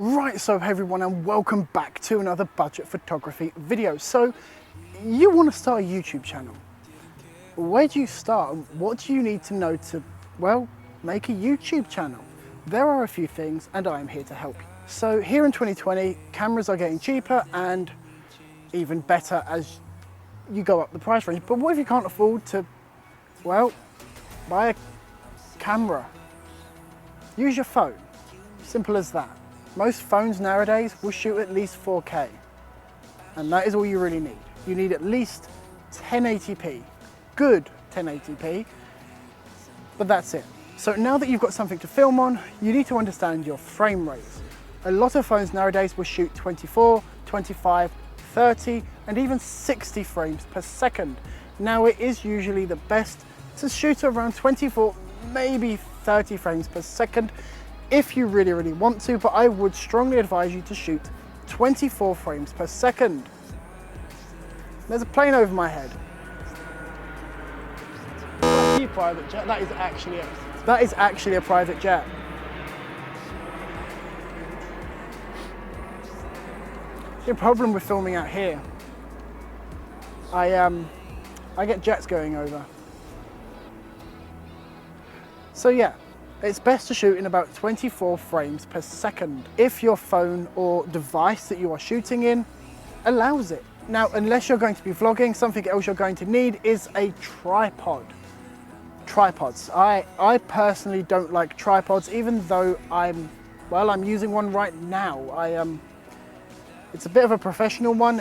Right, so hey everyone, and welcome back to another budget photography video. So you want to start a YouTube channel. Where do you start? What do you need to know to, well, make a YouTube channel? There are a few things and I am here to help you. So here in 2020, cameras are getting cheaper and even better as you go up the price range. But what if you can't afford to, well, buy a camera? Use your phone, simple as that. Most phones nowadays will shoot at least 4K, and that is all you really need. You need at least 1080p, good 1080p, but that's it. So now that you've got something to film on, you need to understand your frame rates. A lot of phones nowadays will shoot 24, 25, 30, and even 60 frames per second. Now it is usually the best to shoot around 24, maybe 30 frames per second, if you really want to, but I would strongly advise you to shoot 24 frames per second. There's a plane over my head. That's a private jet. That is actually a private jet. The problem with filming out here, I get jets going over. So yeah. It's best to shoot in about 24 frames per second if your phone or device that you are shooting in allows it. Now, unless you're going to be vlogging, something else you're going to need is a tripod. Tripods. I personally don't like tripods, even though I'm using one right now. It's a bit of a professional one.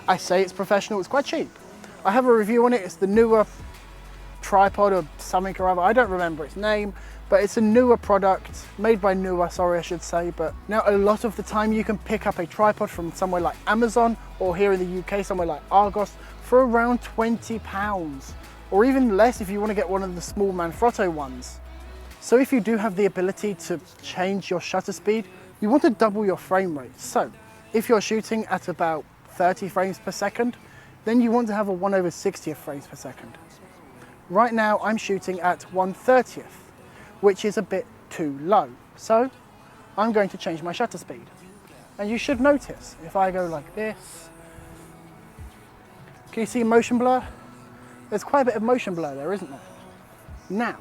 I say it's professional, it's quite cheap. I have a review on it. It's the newer tripod or something or other, I don't remember its name, but it's a newer product, made by Newer, sorry I should say. But now a lot of the time you can pick up a tripod from somewhere like Amazon, or here in the UK somewhere like Argos, for around £20, or even less if you want to get one of the small Manfrotto ones. So if you do have the ability to change your shutter speed, you want to double your frame rate. So if you're shooting at about 30 frames per second, then you want to have a 1/60 frames per second. Right now I'm shooting at 1/30, which is a bit too low. So I'm going to change my shutter speed. And you should notice, if I go like this, can you see motion blur? There's quite a bit of motion blur there, isn't there? Now,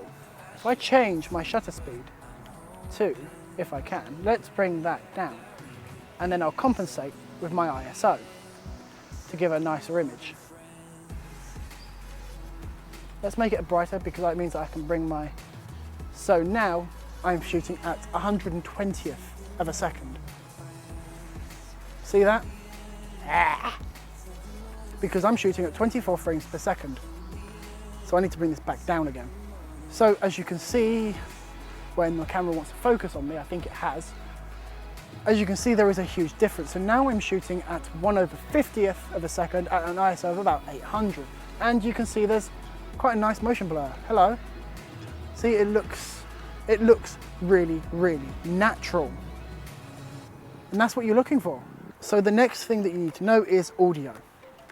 if I change my shutter speed to, if I can, let's bring that down. And then I'll compensate with my ISO to give a nicer image. Let's make it brighter because that means I can bring my... So now I'm shooting at 120th of a second. See that? Because I'm shooting at 24 frames per second. So I need to bring this back down again. So as you can see, when the camera wants to focus on me, I think it has, as you can see there is a huge difference. So now I'm shooting at 1/50th of a second at an ISO of about 800. And you can see there's quite a nice motion blur. Hello. See, it looks really natural. And that's what you're looking for. So the next thing that you need to know is audio.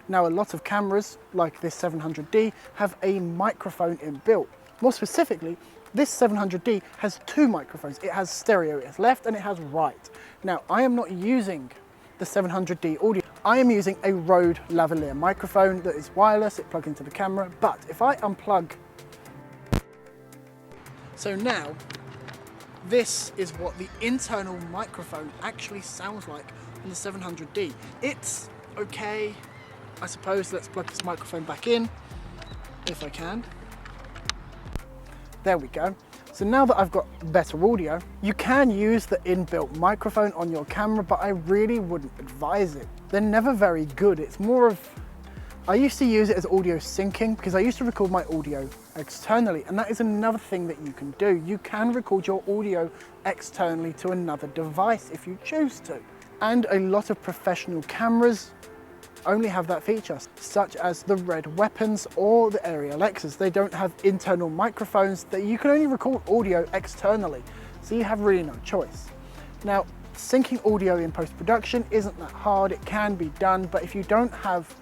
Now a lot of cameras, like this 700D, have a microphone inbuilt. More specifically, this 700D has two microphones. It has stereo, it has left and it has right. Now I am not using the 700D audio. I am using a Rode lavalier microphone that is wireless, it plugs into the camera, but if I unplug... So now, this is what the internal microphone actually sounds like on the 700D. It's okay, I suppose. Let's plug this microphone back in, if I can. There we go. So now that I've got better audio, you can use the inbuilt microphone on your camera, but I really wouldn't advise it. They're never very good. It's more of, I used to use it as audio syncing because I used to record my audio externally, and that is another thing that you can do. You can record your audio externally to another device if you choose to. And a lot of professional cameras only have that feature, such as the Red Weapons or the Ariel X's. They don't have internal microphones, that you can only record audio externally, so you have really no choice. Now, syncing audio in post-production isn't that hard. It can be done, but if you don't have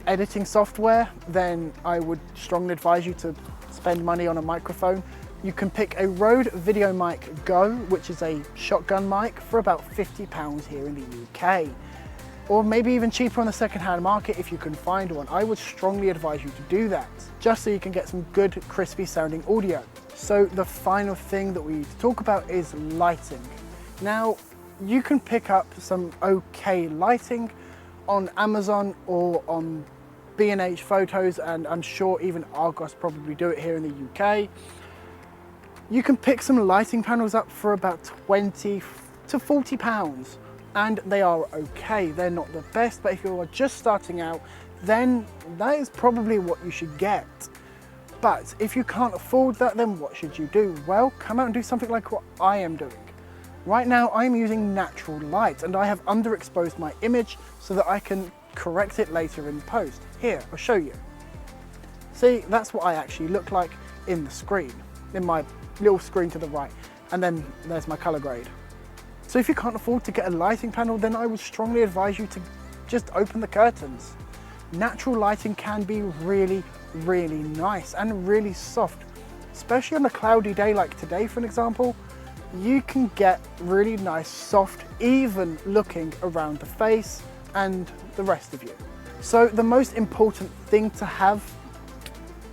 editing software, then I would strongly advise you to spend money on a microphone. You can pick a Rode VideoMic Go, which is a shotgun mic, for about £50 here in the UK. Or maybe even cheaper on the second-hand market if you can find one. I would strongly advise you to do that, just so you can get some good, crispy sounding audio. So the final thing that we need to talk about is lighting. Now, you can pick up some okay lighting on Amazon or on B&H Photos, and I'm sure even Argos probably do it here in the UK. You can pick some lighting panels up for about 20 to 40 pounds, and they are okay. They're not the best, but if you are just starting out, then that is probably what you should get. But if you can't afford that, then what should you do? Well, come out and do something like what I am doing. Right now, I'm using natural light, and I have underexposed my image so that I can correct it later in post. Here, I'll show you. See, that's what I actually look like in the screen, in my little screen to the right, and then there's my color grade. So if you can't afford to get a lighting panel, then I would strongly advise you to just open the curtains. Natural lighting can be really, really nice and really soft, especially on a cloudy day like today, for an example. You can get really nice, soft, even looking around the face and the rest of you. So the most important thing to have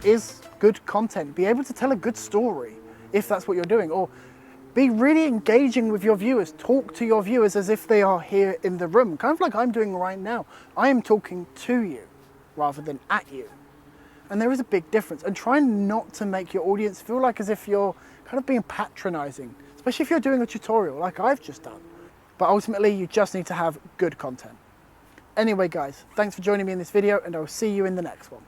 is good content. Be able to tell a good story if that's what you're doing, or be really engaging with your viewers. Talk to your viewers as if they are here in the room, kind of like I'm doing right now. I am talking to you rather than at you. And there is a big difference. And try not to make your audience feel like as if you're kind of being patronizing, especially if you're doing a tutorial like I've just done. But ultimately, you just need to have good content. Anyway, guys, thanks for joining me in this video, and I will see you in the next one.